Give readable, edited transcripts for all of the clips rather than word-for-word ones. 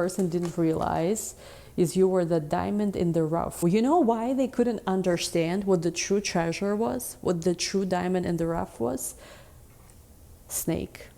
person didn't realize is you were the diamond in the rough. You know why they couldn't understand what the true treasure was? What the true diamond in the rough was? Snake.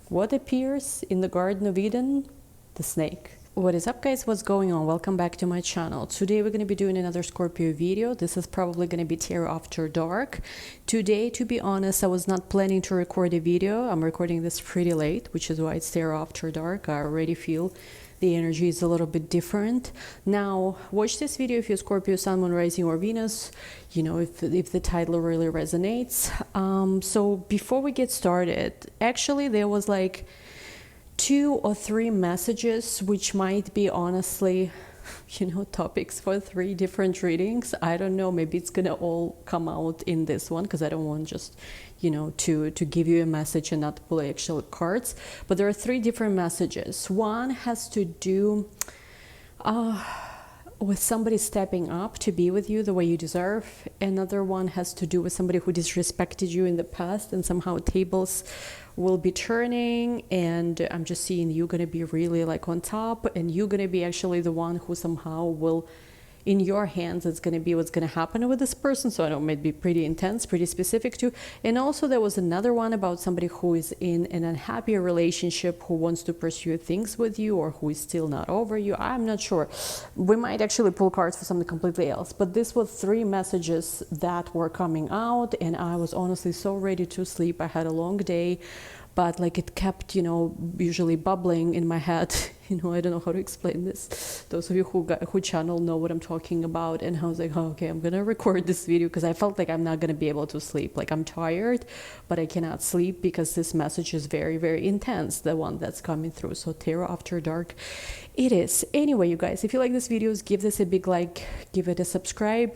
What appears in the Garden of Eden? The snake. What is up, guys? What's going on? Welcome back to my channel. Today we're going to be doing another Scorpio video. This is probably going to be tarot after dark. Today, to be honest, I was not planning to record a video. I'm recording this pretty late, which is why it's tarot after dark. I already feel the energy is a little bit different. Now, watch this video if you're Scorpio, Sun, Moon, Rising, or Venus, you know, if the title really resonates. So before we get started, actually there was like 2 or 3 messages which might be honestly, you know, topics for 3 different readings. I don't know, maybe it's gonna all come out in this one because I don't want just, you know, to give you a message and not pull actual cards. But there are 3 different messages. One has to do with somebody stepping up to be with you the way you deserve. Another one has to do with somebody who disrespected you in the past, and somehow tables will be turning, and I'm just seeing you gonna be really like on top, and you're gonna be actually the one who somehow will, in your hands, it's going to be what's going to happen with this person. So I know it might be pretty intense, pretty specific too. And also there was another one about somebody who is in an unhappy relationship, who wants to pursue things with you, or who is still not over you. I'm not sure. We might actually pull cards for something completely else. But this was 3 messages that were coming out, and I was honestly so ready to sleep. I had a long day, but like it kept, you know, usually bubbling in my head. You know, I don't know how to explain this. Those of you who channel know what I'm talking about. And I was like, oh, okay, I'm gonna record this video because I felt like I'm not gonna be able to sleep. Like I'm tired, but I cannot sleep because this message is very, very intense, the one that's coming through. So tarot after dark it is. Anyway, you guys, if you like this videos, give this a big like, give it a subscribe.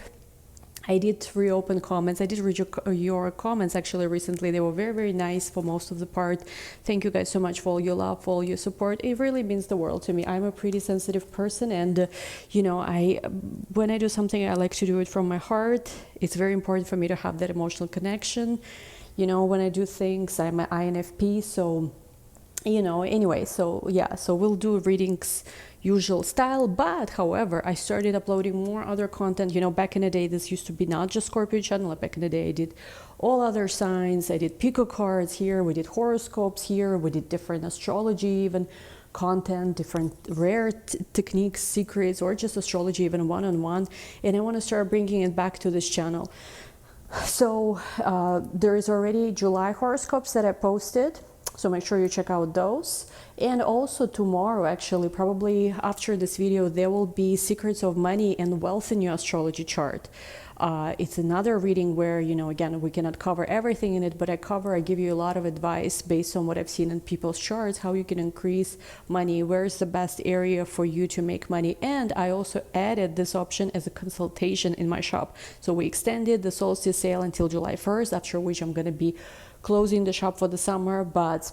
I did reopen comments. I did read your comments actually recently. They were very, very nice for most of the part. Thank you guys so much for all your love, for all your support. It really means the world to me. I'm a pretty sensitive person, and you know, when I do something, I like to do it from my heart. It's very important for me to have that emotional connection. You know, when I do things, I'm an INFP, so you know, anyway, so yeah, so we'll do readings usual style, but however, I started uploading more other content. You know, back in the day, this used to be not just Scorpio channel. Back in the day, I did all other signs. I did pico cards here, we did horoscopes here, we did different astrology even content, different rare techniques, secrets, or just astrology even one-on-one. And I want to start bringing it back to this channel. So there is already July horoscopes that I posted, so make sure you check out those. And also tomorrow, actually, probably after this video, there will be secrets of money and wealth in your astrology chart. It's another reading where, you know, again, we cannot cover everything in it, but I give you a lot of advice based on what I've seen in people's charts, how you can increase money, where's the best area for you to make money. And I also added this option as a consultation in my shop. So we extended the solstice sale until July 1st, after which I'm going to be closing the shop for the summer, but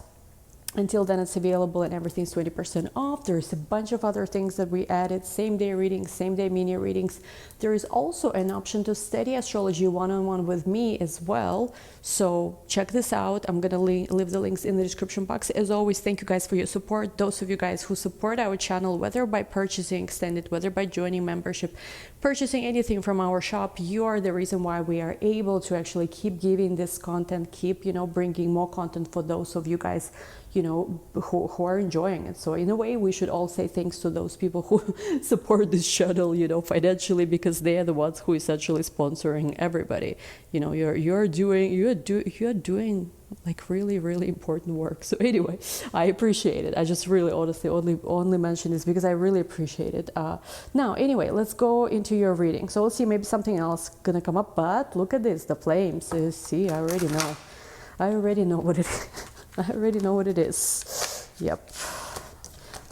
until then it's available and everything's 20% off. There's a bunch of other things that we added, same day readings, same day mini readings. There is also an option to study astrology one-on-one with me as well. So check this out. I'm gonna leave the links in the description box. As always, thank you guys for your support. Those of you guys who support our channel, whether by purchasing extended, whether by joining membership, purchasing anything from our shop, you are the reason why we are able to actually keep giving this content, keep, you know, bringing more content for those of you guys, you know, who are enjoying it. So in a way, we should all say thanks to those people who support this channel, you know, financially, because they are the ones who essentially sponsoring everybody. You know, you're doing like really, really important work. So anyway, I appreciate it. I just really honestly only mention this because I really appreciate it. Now, anyway, let's go into your reading. So let's see, maybe something else gonna come up, but look at this, the flames. See, I already know what it is. I already know what it is. Yep.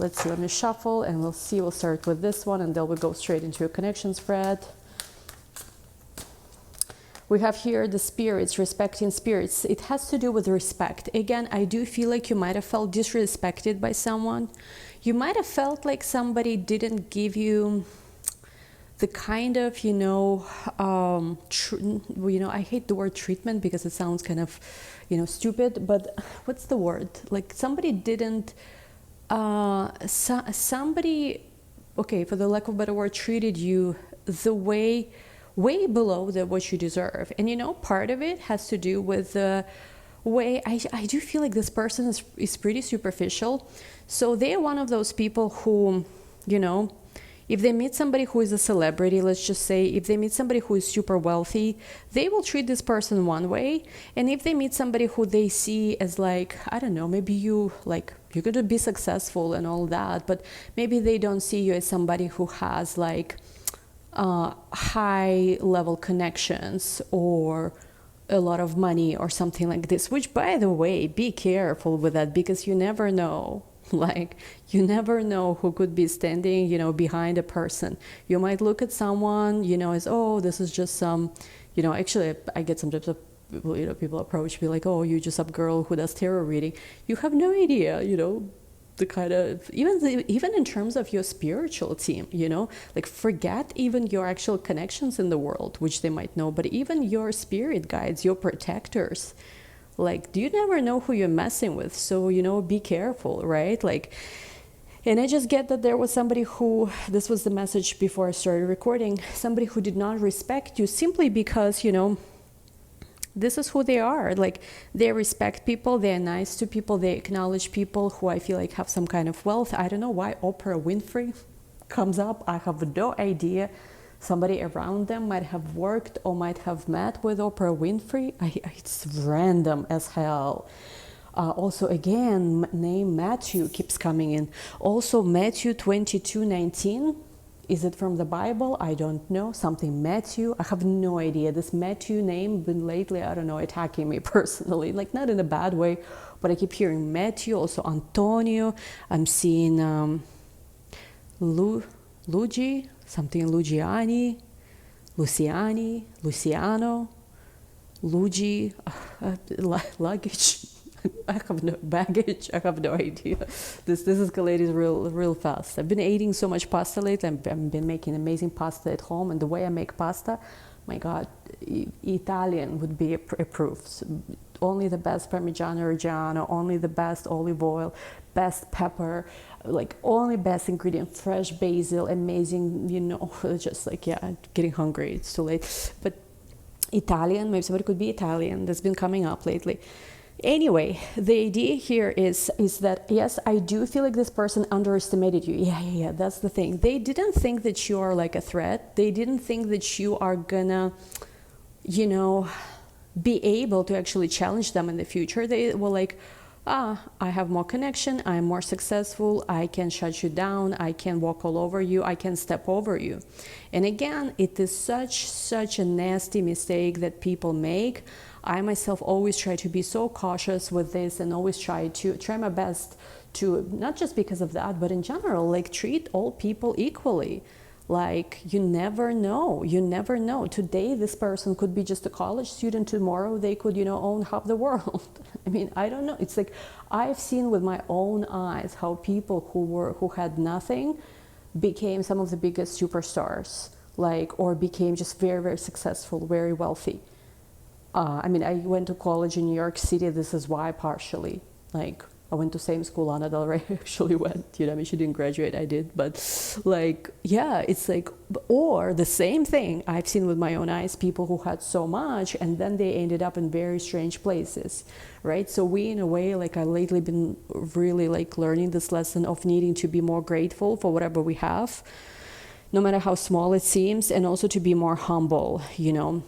Let's see, let me shuffle and we'll see. We'll start with this one and then we'll go straight into a connection spread. We have here the spirits, respecting spirits. It has to do with respect. Again, I do feel like you might have felt disrespected by someone. You might have felt like somebody didn't give you the kind of, you know, I hate the word treatment because it sounds kind of, you know, stupid, but what's the word? Like somebody didn't Somebody, okay, for the lack of a better word, treated you the way below what you deserve. And you know, part of it has to do with the way I do feel like this person is pretty superficial. So they're one of those people who, you know, if they meet somebody who is a celebrity, let's just say, if they meet somebody who is super wealthy, they will treat this person one way. And if they meet somebody who they see as like, I don't know, maybe you're going to be successful and all that, but maybe they don't see you as somebody who has like high level connections or a lot of money or something like this, which, by the way, be careful with that, because you never know. Like, you never know who could be standing, you know, behind a person. You might look at someone, you know, as, oh, this is just some, you know, actually I get some types of people, you know, people approach me like, oh, you're just some girl who does tarot reading. You have no idea, you know, the kind of, even in terms of your spiritual team, you know, like, forget even your actual connections in the world, which they might know, but even your spirit guides, your protectors. Like, you never know who you're messing with. So, you know, be careful, right? Like, and I just get that there was somebody who, this was the message before I started recording, somebody who did not respect you simply because, you know, this is who they are. Like, they respect people, they're nice to people, they acknowledge people who I feel like have some kind of wealth. I don't know why Oprah Winfrey comes up. I have no idea. Somebody around them might have worked or might have met with Oprah Winfrey. It's random as hell. Also, again, name Matthew keeps coming in. Also, Matthew 22:19. Is it from the Bible? I don't know. Something Matthew. I have no idea. This Matthew name been lately, I don't know, attacking me personally. Like, not in a bad way, but I keep hearing Matthew. Also Antonio. I'm seeing Luigi. Something Luciani, Luciani, Luciano, Luigi, luggage. I have no baggage. I have no idea. This escalated real fast. I've been eating so much pasta lately. I've been making amazing pasta at home, and the way I make pasta, my God, Italian would be a proof. Only the best Parmigiano Reggiano, only the best olive oil, best pepper, like only best ingredient, fresh basil, amazing, you know, just like, yeah, getting hungry, it's too late. But Italian, maybe somebody could be Italian, that's been coming up lately. Anyway, the idea here is that, yes, I do feel like this person underestimated you. Yeah, that's the thing. They didn't think that you are like a threat. They didn't think that you are gonna, you know, be able to actually challenge them in the future. They were like, I have more connection, I'm more successful, I can shut you down, I can walk all over you, I can step over you. And again, it is such a nasty mistake that people make. I myself always try to be so cautious with this, and always try my best to, not just because of that, but in general, like, treat all people equally. Like, you never know. Today this person could be just a college student, tomorrow they could, you know, own half the world. I mean, I don't know. It's like, I've seen with my own eyes how people who had nothing became some of the biggest superstars, like, or became just very successful, very wealthy. I mean, I went to college in New York City. This is why, partially. Like, I went to same school Lana Del Rey actually went, you know, I mean, she didn't graduate, I did, but like, yeah, it's like, or the same thing I've seen with my own eyes, people who had so much and then they ended up in very strange places, right? So we, in a way, like, I've lately been really like learning this lesson of needing to be more grateful for whatever we have, no matter how small it seems, and also to be more humble, you know.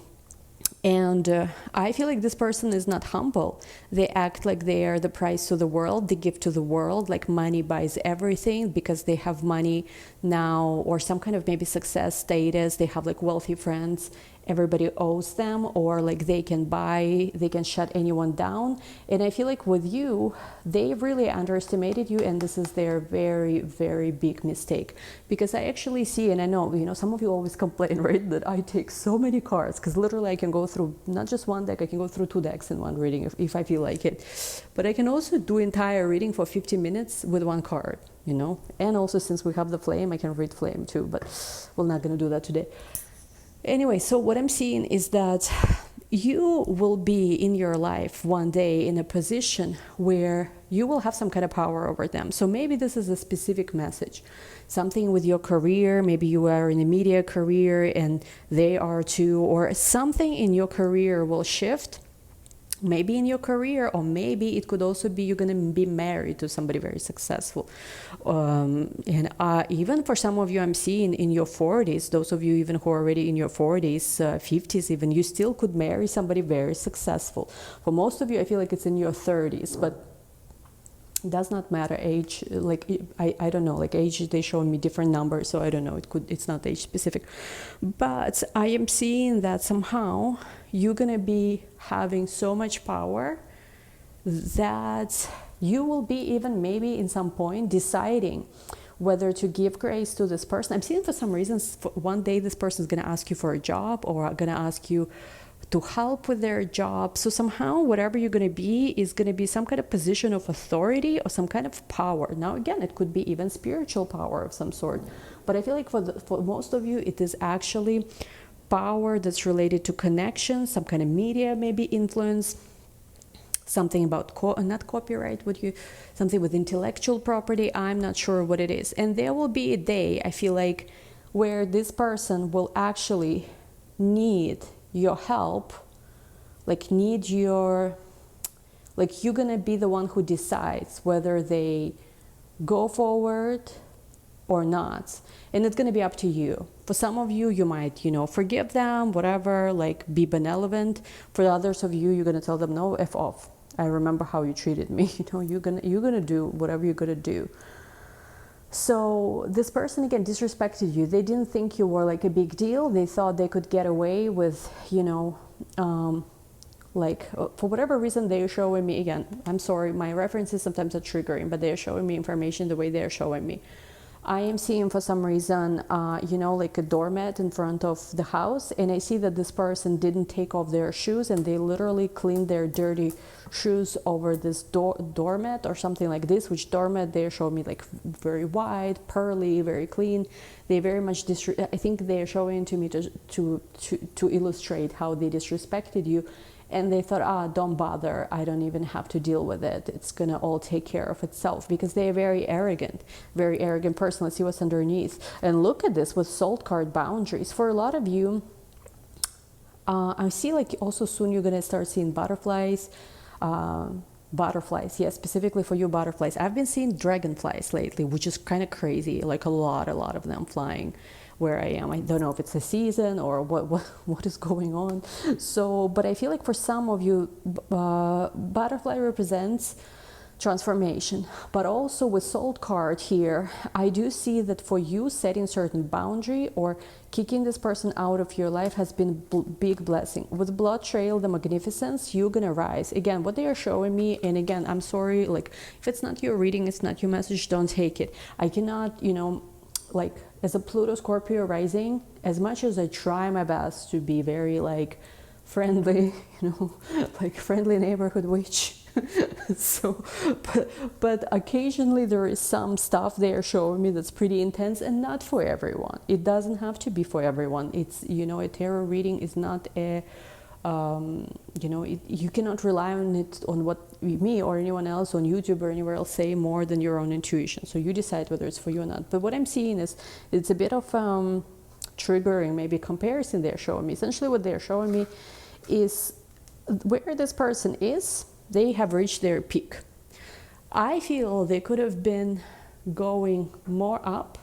And I feel like this person is not humble. They act like they are the prize to the world. They give to the world, like money buys everything, because they have money now, or some kind of maybe success status. They have like wealthy friends. Everybody owes them, or like they can shut anyone down. And I feel like with you, they really underestimated you, and this is their very big mistake. Because I actually see, and I know, you know, some of you always complain, right, that I take so many cards, because literally I can go through not just one deck, I can go through 2 decks in one reading if I feel like it. But I can also do entire reading for 50 minutes with 1 card, you know. And also, since we have the flame, I can read flame too, but we're not going to do that today. Anyway, so what I'm seeing is that you will be in your life one day in a position where you will have some kind of power over them. So maybe this is a specific message, something with your career. Maybe you are in a media career and they are too, or something in your career will shift. Maybe in your career, or maybe it could also be you're going to be married to somebody very successful. And even for some of you, I'm seeing in your 40s, those of you even who are already in your 40s, 50s even, you still could marry somebody very successful. For most of you, I feel like it's in your 30s, but it does not matter age. Like I don't know, like age, they show me different numbers, so I don't know, it's not age specific. But I am seeing that somehow you're gonna be having so much power that you will be even maybe in some point deciding whether to give grace to this person. I'm seeing for some reasons one day this person is going to ask you for a job, or going to ask you to help with their job. So somehow whatever you're going to be is going to be some kind of position of authority or some kind of power. Now again, it could be even spiritual power of some sort, but I feel like for most of you it is actually power that's related to connection, some kind of media maybe influence, something about not copyright, something with intellectual property. I'm not sure what it is. And there will be a day, I feel like, where this person will actually need your help, like you're gonna be the one who decides whether they go forward or not. And it's gonna be up to you. For some of you, you might, forgive them, whatever, like be benevolent. For others of you, you're gonna tell them, no, F off. I remember how you treated me. You're gonna do whatever you're gonna do. So this person again disrespected you. They didn't think you were like a big deal. They thought they could get away with, for whatever reason they're showing me, again, I'm sorry, my references sometimes are triggering, but they're showing me information the way they're showing me. I am seeing for some reason, like a doormat in front of the house, and I see that this person didn't take off their shoes, and they literally cleaned their dirty shoes over this doormat or something like this, which doormat they show me like very wide, pearly, very clean. They very much I think they are showing to me to illustrate how they disrespected you. And they thought, don't bother, I don't even have to deal with it. It's gonna all take care of itself, because they are very arrogant person. Let's see what's underneath. And look at this with soul card boundaries. For a lot of you, I see like also soon you're gonna start seeing butterflies. Butterflies, yes, specifically for you, butterflies. I've been seeing dragonflies lately, which is kind of crazy, like a lot of them flying where I am. I don't know if it's a season or what is going on. So, but I feel like for some of you, butterfly represents transformation. But also with soul card here, I do see that for you, setting certain boundary or kicking this person out of your life has been big blessing. With blood trail, the magnificence, you're gonna rise. Again, what they are showing me, and again, I'm sorry, like if it's not your reading, it's not your message, don't take it. I cannot, like as a Pluto Scorpio rising, as much as I try my best to be very like friendly, like friendly neighborhood witch. So, but occasionally there is some stuff they are showing me that's pretty intense and not for everyone. It doesn't have to be for everyone. It's, a tarot reading is not a, you cannot rely on it, on what me or anyone else on YouTube or anywhere else say more than your own intuition. So you decide whether it's for you or not. But what I'm seeing is it's a bit of triggering, maybe comparison they're showing me. Essentially what they're showing me is where this person is, they have reached their peak. I feel they could have been going more up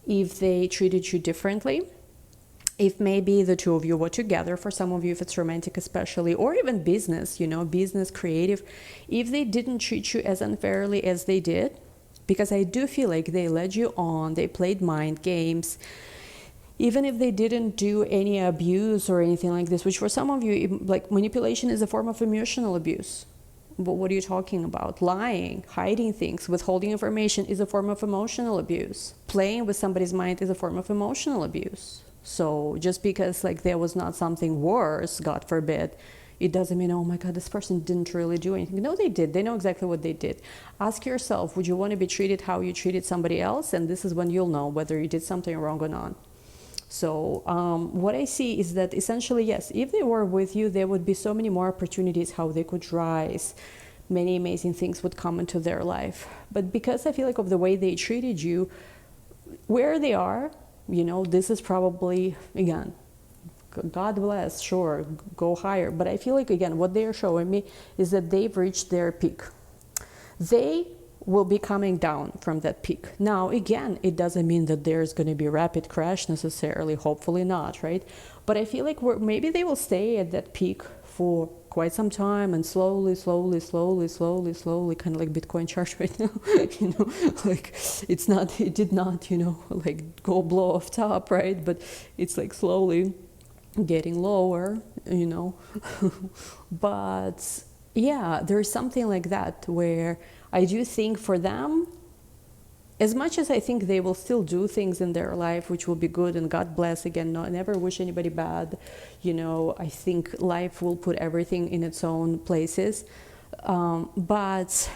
if they treated you differently. If maybe the two of you were together, for some of you, if it's romantic especially, or even business, business, creative, if they didn't treat you as unfairly as they did, because I do feel like they led you on, they played mind games, even if they didn't do any abuse or anything like this, which for some of you, like manipulation is a form of emotional abuse. But what are you talking about? Lying, hiding things, withholding information is a form of emotional abuse. Playing with somebody's mind is a form of emotional abuse. So just because like there was not something worse, God forbid, it doesn't mean, oh my God, this person didn't really do anything. No, they did. They know exactly what they did. Ask yourself, would you want to be treated how you treated somebody else? And this is when you'll know whether you did something wrong or not. So what I see is that essentially, yes, if they were with you, there would be so many more opportunities how they could rise. Many amazing things would come into their life. But because I feel like of the way they treated you, where they are, you know, this is probably, again, God bless, sure, go higher. But I feel like, again, what they are showing me is that they've reached their peak. They will be coming down from that peak. Now, again, it doesn't mean that there's going to be a rapid crash necessarily, hopefully not, right? But I feel like maybe they will stay at that peak for quite some time and slowly, kind of like Bitcoin chart right now, you know, like it did not, you know, like go blow off top, right? But it's like slowly getting lower, you know. But yeah, there's something like that where I do think for them, as much as I think they will still do things in their life which will be good, and God bless, again, I never wish anybody bad, you know, I think life will put everything in its own places, but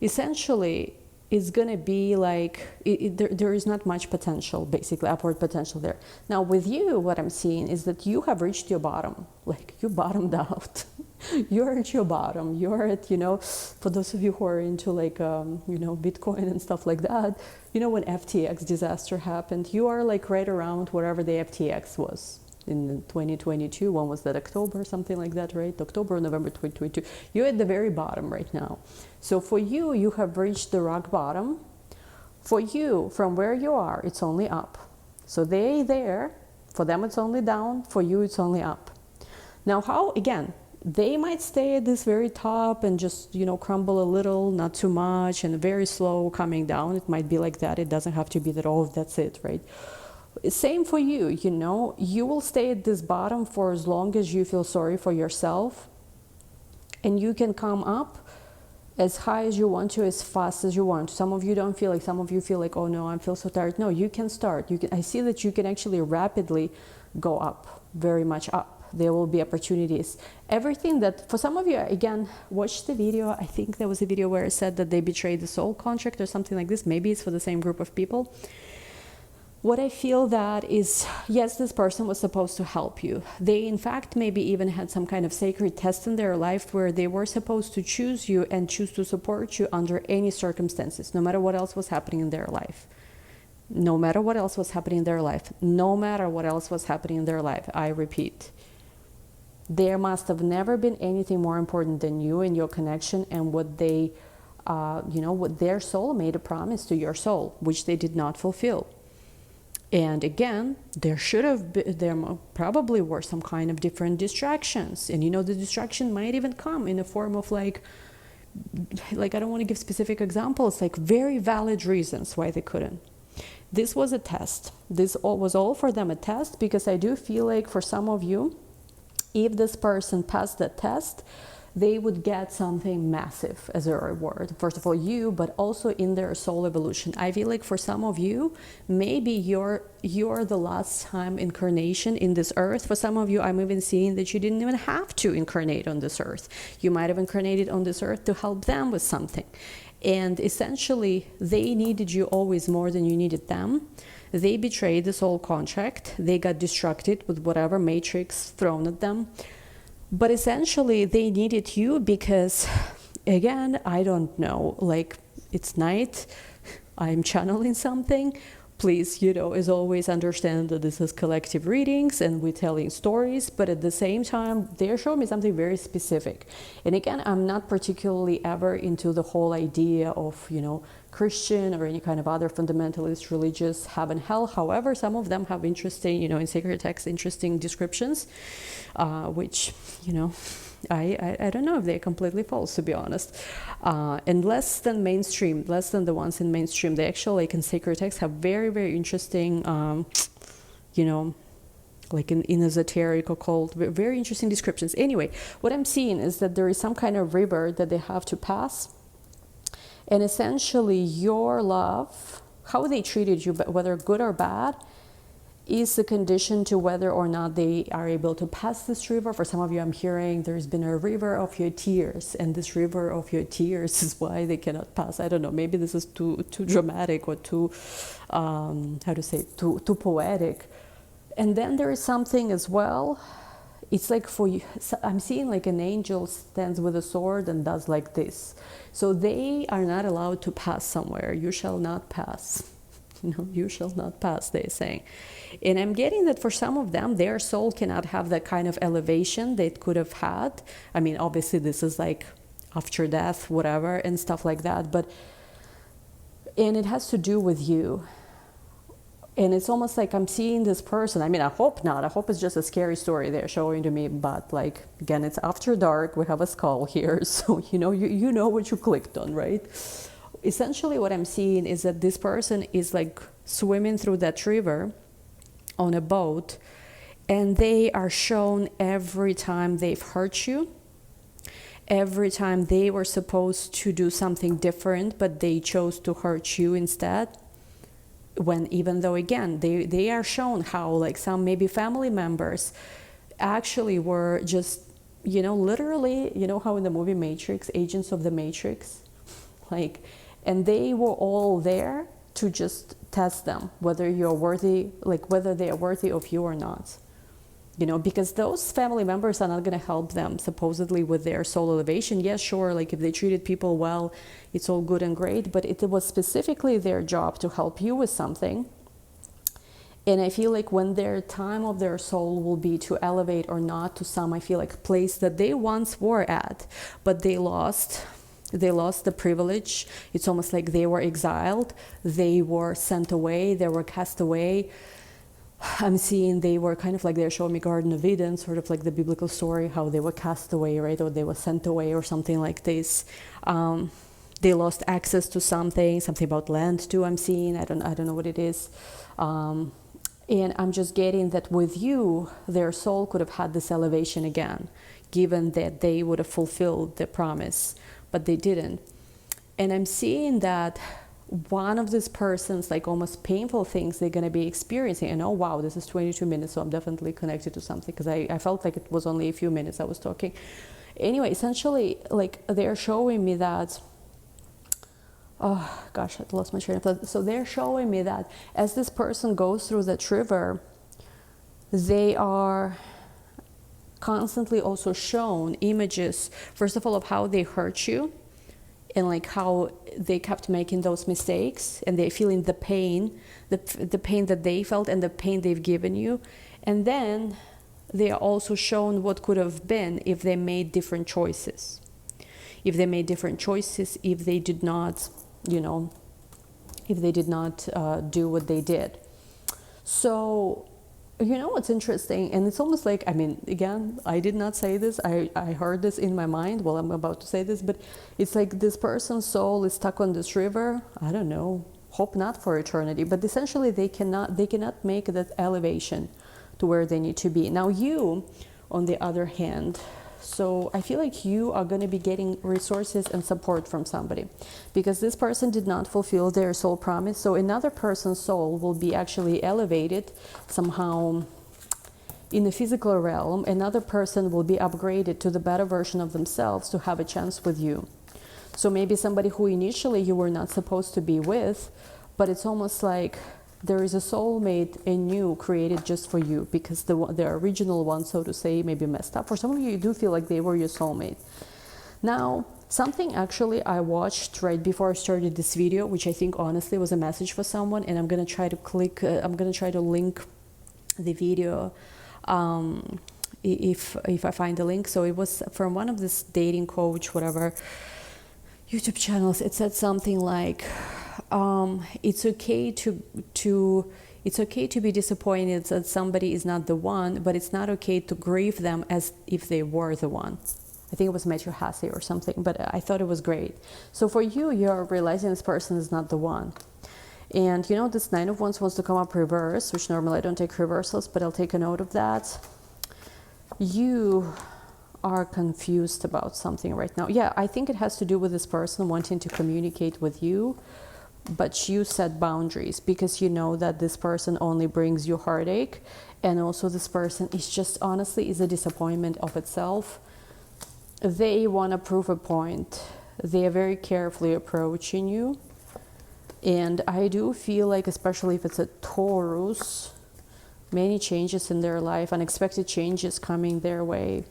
essentially it's going to be like, there is not much potential, basically upward potential there. Now with you, what I'm seeing is that you have reached your bottom, like you bottomed out. You're at your bottom. You're at, you know, for those of you who are into like, you know, Bitcoin and stuff like that, you know, when FTX disaster happened, you are like right around wherever the FTX was in 2022. When was that? October, something like that, right? October, November 2022. You're at the very bottom right now. So for you, you have reached the rock bottom. For you, from where you are, it's only up. So there, for them, it's only down. For you, it's only up. Now, how, again, they might stay at this very top and just, you know, crumble a little, not too much, and very slow coming down. It might be like that. It doesn't have to be that, oh, that's it, right? Same for you, you know, you will stay at this bottom for as long as you feel sorry for yourself, and you can come up as high as you want to, as fast as you want. Some of you don't feel like, some of you feel like, oh no, I feel so tired. No, you can start. I see that you can actually rapidly go up, very much up. There will be opportunities. Everything that, for some of you, again, watch the video. I think there was a video where I said that they betrayed the soul contract or something like this. Maybe it's for the same group of people. What I feel that is, yes, this person was supposed to help you. They, in fact, maybe even had some kind of sacred test in their life where they were supposed to choose you and choose to support you under any circumstances, no matter what else was happening in their life. No matter what else was happening in their life. No matter what else was happening in their life. I repeat. There must have never been anything more important than you and your connection and what they, you know, what their soul made a promise to your soul, which they did not fulfill. And again, there probably were some kind of different distractions. And, you know, the distraction might even come in a form of like I don't want to give specific examples, like very valid reasons why they couldn't. This was a test. This was all for them a test, because I do feel like for some of you, if this person passed the test, they would get something massive as a reward. First of all, you, but also in their soul evolution. I feel like for some of you, maybe you're the last time incarnation in this earth. For some of you, I'm even seeing that you didn't even have to incarnate on this earth. You might have incarnated on this earth to help them with something. And essentially, they needed you always more than you needed them. They betrayed the soul contract. They got distracted with whatever matrix thrown at them. But essentially, they needed you because, again, I don't know, like, it's night, I'm channeling something. Please, you know, as always, understand that this is collective readings and we're telling stories, but at the same time, they're showing me something very specific. And again, I'm not particularly ever into the whole idea of, you know, Christian or any kind of other fundamentalist religious heaven, hell. However, some of them have interesting, you know, in sacred texts, interesting descriptions, which, you know, I don't know if they're completely false, to be honest. And less than mainstream, less than the ones in mainstream. They actually, like in sacred texts, have very, very interesting, you know, like in esoteric, occult, very interesting descriptions. Anyway, what I'm seeing is that there is some kind of river that they have to pass. And essentially, your love, how they treated you, whether good or bad, is a condition to whether or not they are able to pass this river. For some of you, I'm hearing there's been a river of your tears, and this river of your tears is why they cannot pass. I don't know, maybe this is too dramatic or too, how to say, too poetic. And then there is something as well. It's like for you, I'm seeing like an angel stands with a sword and does like this. So they are not allowed to pass somewhere. You shall not pass. You know, you shall not pass, they're saying. And I'm getting that for some of them, their soul cannot have that kind of elevation they could have had. I mean, obviously this is like after death, whatever, and stuff like that. And it has to do with you. And it's almost like I'm seeing this person. I mean, I hope not. I hope it's just a scary story they're showing to me. But like, again, it's after dark. We have a skull here. So, you know what you clicked on, right? Essentially what I'm seeing is that this person is like swimming through that river on a boat, and they are shown every time they've hurt you, every time they were supposed to do something different, but they chose to hurt you instead. When even though, again, they are shown how like some maybe family members actually were just, literally, how in the movie Matrix, agents of the Matrix, like, and they were all there to just test them, whether you're worthy, like whether they are worthy of you or not. Because those family members are not going to help them supposedly with their soul elevation. Yes, sure, like if they treated people well, it's all good and great, but it was specifically their job to help you with something. And I feel like when their time of their soul will be to elevate or not to some, I feel like place that they once were at, but they lost the privilege. It's almost like they were exiled, they were sent away, they were cast away. I'm seeing they were kind of like, they're showing me Garden of Eden, sort of like the biblical story, how they were cast away, right? Or they were sent away or something like this. They lost access to something about land too, I'm seeing. I don't know what it is. And I'm just getting that with you, their soul could have had this elevation again, given that they would have fulfilled the promise, but they didn't. And I'm seeing that one of this person's like almost painful things they're going to be experiencing. And oh wow, this is 22 minutes, so I'm definitely connected to something, because I felt like it was only a few minutes I was talking. Anyway, essentially, like they're showing me that, oh gosh, I lost my train of thought. So they're showing me that as this person goes through that river, they are constantly also shown images, first of all, of how they hurt you, and like how they kept making those mistakes, and they're feeling the pain, the pain that they felt and the pain they've given you. And then they are also shown what could have been if they made different choices. If they made different choices, if they did not, if they did not do what they did. So, what's interesting, and it's almost like, I mean, again, I did not say this, I heard this in my mind while I'm about to say this, but it's like this person's soul is stuck on this river, I don't know, hope not for eternity, but essentially they cannot make that elevation to where they need to be. Now you, on the other hand, so I feel like you are going to be getting resources and support from somebody, because this person did not fulfill their soul promise. So another person's soul will be actually elevated somehow in the physical realm. Another person will be upgraded to the better version of themselves to have a chance with you. So maybe somebody who initially you were not supposed to be with, but it's almost like there is a soulmate in you created just for you, because the original one, so to say, maybe messed up. For some of you, you do feel like they were your soulmate. Now, something actually I watched right before I started this video, which I think honestly was a message for someone, and I'm gonna try to link the video if I find the link. So it was from one of this dating coach, whatever, YouTube channels. It said something like, it's okay to be disappointed that somebody is not the one, but it's not okay to grieve them as if they were the one. I think it was Matthew Hasse or something, but I thought it was great. So for you, you're realizing this person is not the one. And this 9 of Wands wants to come up reverse, which normally I don't take reversals, but I'll take a note of that. You are confused about something right now. Yeah, I think it has to do with this person wanting to communicate with you, but you set boundaries because you know that this person only brings you heartache, and also this person is just honestly is a disappointment of itself. They want to prove a point. They are very carefully approaching you, and I do feel like, especially if it's a Taurus, many changes in their life, unexpected changes coming their way.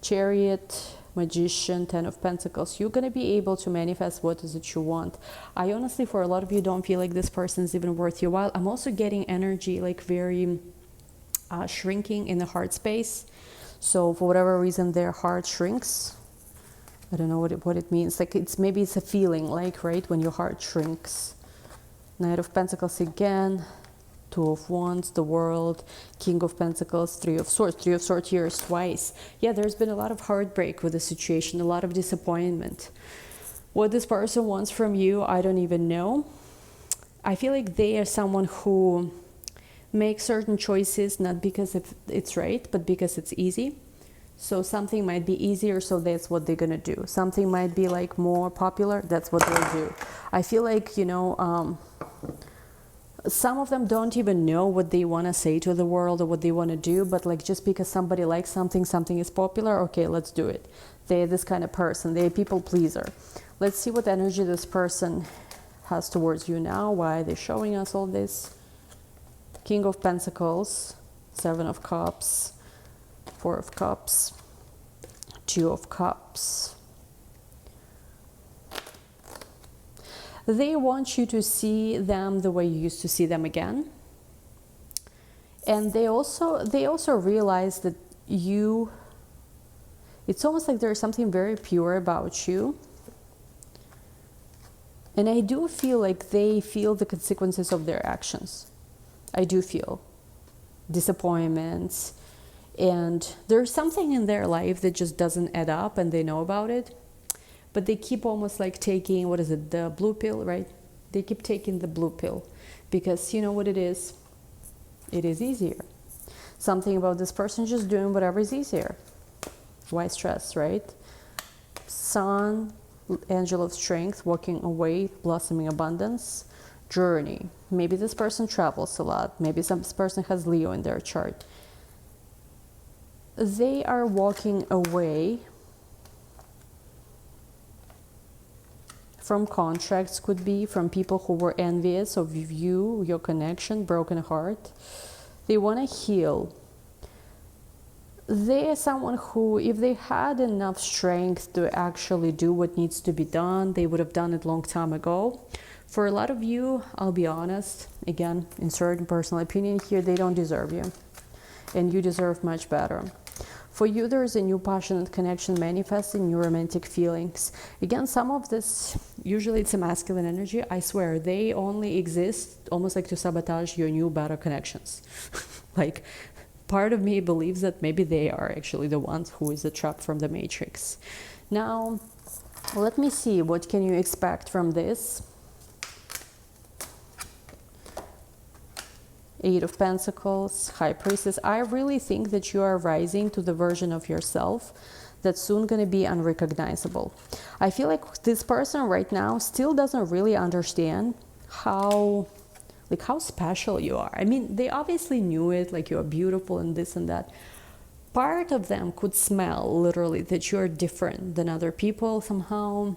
Chariot, Magician, Ten of Pentacles. You're going to be able to manifest what is it you want. I honestly, for a lot of you, don't feel like this person is even worth your while. I'm also getting energy like very shrinking in the heart space. So for whatever reason, their heart shrinks. I don't know what it means. Like maybe it's a feeling like, right, when your heart shrinks. Knight of Pentacles again. Two of Wands, the World, King of Pentacles, Three of Swords. Three of Swords here is twice. Yeah, there's been a lot of heartbreak with the situation, a lot of disappointment. What this person wants from you, I don't even know. I feel like they are someone who makes certain choices not because it's right, but because it's easy. So something might be easier, so that's what they're gonna do. Something might be like more popular, that's what they'll do. I feel like, you know, some of them don't even know what they want to say to the world or what they want to do, but like just because somebody likes something, something is popular, okay, let's do it. They're this kind of person. They're a people pleaser. Let's see what energy this person has towards you now. Why are they showing us all this? King of Pentacles, Seven of Cups, Four of Cups, Two of Cups. They want you to see them the way you used to see them again. And they also realize that it's almost like there's something very pure about you. And I do feel like they feel the consequences of their actions. I do feel disappointments. And there's something in their life that just doesn't add up, and they know about it. But they keep almost like taking, what is it, the blue pill, right? They keep taking the blue pill because you know what it is? It is easier. Something about this person just doing whatever is easier. Why stress, right? Sun, Angel of Strength, walking away, blossoming abundance, journey. Maybe this person travels a lot. Maybe this person has Leo in their chart. They are walking away from contracts, could be from people who were envious of you, your connection, broken heart. They want to heal. They are someone who, if they had enough strength to actually do what needs to be done, they would have done it long time ago. For a lot of you, I'll be honest, again, insert personal opinion here, they don't deserve you. And you deserve much better. For you, there is a new passionate connection manifesting, new romantic feelings. Again, some of this, usually it's a masculine energy. I swear, they only exist almost like to sabotage your new, better connections. Like, part of me believes that maybe they are actually the ones who is the trap from the matrix. Now, let me see, what can you expect from this? Eight of Pentacles, High Priestess. I really think that you are rising to the version of yourself that's soon going to be unrecognizable. I feel like this person right now still doesn't really understand how special you are. I mean, they obviously knew it, like you are beautiful and this and that. Part of them could smell literally that you're different than other people somehow.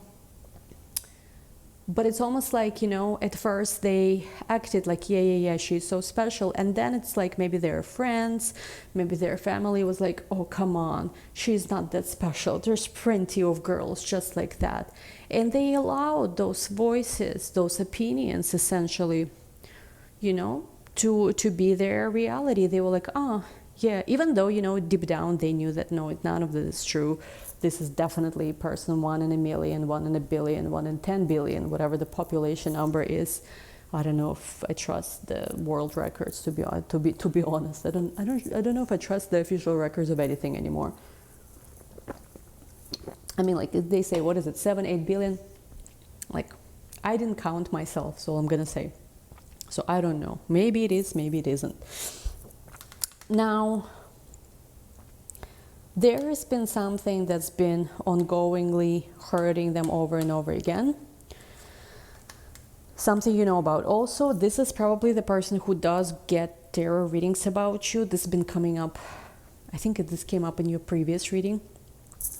But it's almost like, you know, at first they acted like, yeah, she's so special. And then it's like maybe their friends, maybe their family was like, oh, come on, she's not that special. There's plenty of girls just like that. And they allowed those voices, those opinions, essentially, you know, to be their reality. They were like, oh, yeah, even though, you know, deep down they knew that, no, none of this is true. This is definitely person 1 in a million, 1 in a billion, 1 in 10 billion, whatever the population number is. I don't know if I trust the world records to be honest. I don't know if I trust the official records of anything anymore. I mean, like they say, what is it, 7, 8 billion? Like, I didn't count myself, so I'm gonna say. So I don't know. Maybe it is, maybe it isn't. Now, there has been something that's been ongoingly hurting them over and over again. something you know about. Also, this is probably the person who does get tarot readings about you. This has been coming up, I think this came up in your previous reading,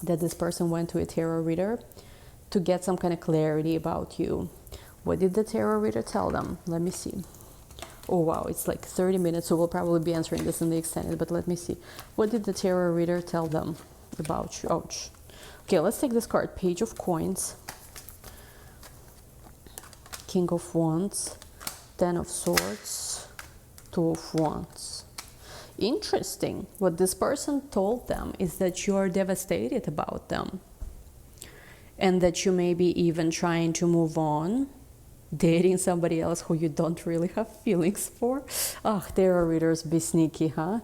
that this person went to a tarot reader to get some kind of clarity about you. What did the tarot reader tell them? Let me see. Oh wow, it's like 30 minutes, so we'll probably be answering this in the extended, but let me see. What did the tarot reader tell them about you? Ouch. Okay, let's take this card. Page of Coins, King of Wands, Ten of Swords, Two of Wands. Interesting. What this person told them is that you are devastated about them, and that you may be even trying to move on, dating somebody else who you don't really have feelings for. Ah, tarot readers be sneaky, huh?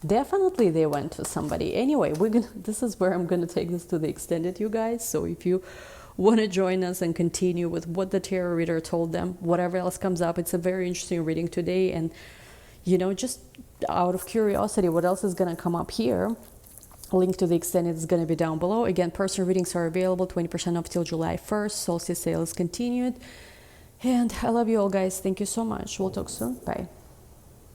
Definitely they went to somebody. Anyway, this is where I'm gonna take this to the extended, you guys. So if you want to join us and continue with what the tarot reader told them, whatever else comes up, it's a very interesting reading today. And just out of curiosity, what else is gonna come up here? Link to the extended is going to be down below. Again, personal readings are available, 20% off till July 1st. Solstice sale is continued. And I love you all, guys. Thank you so much. We'll talk soon. Bye.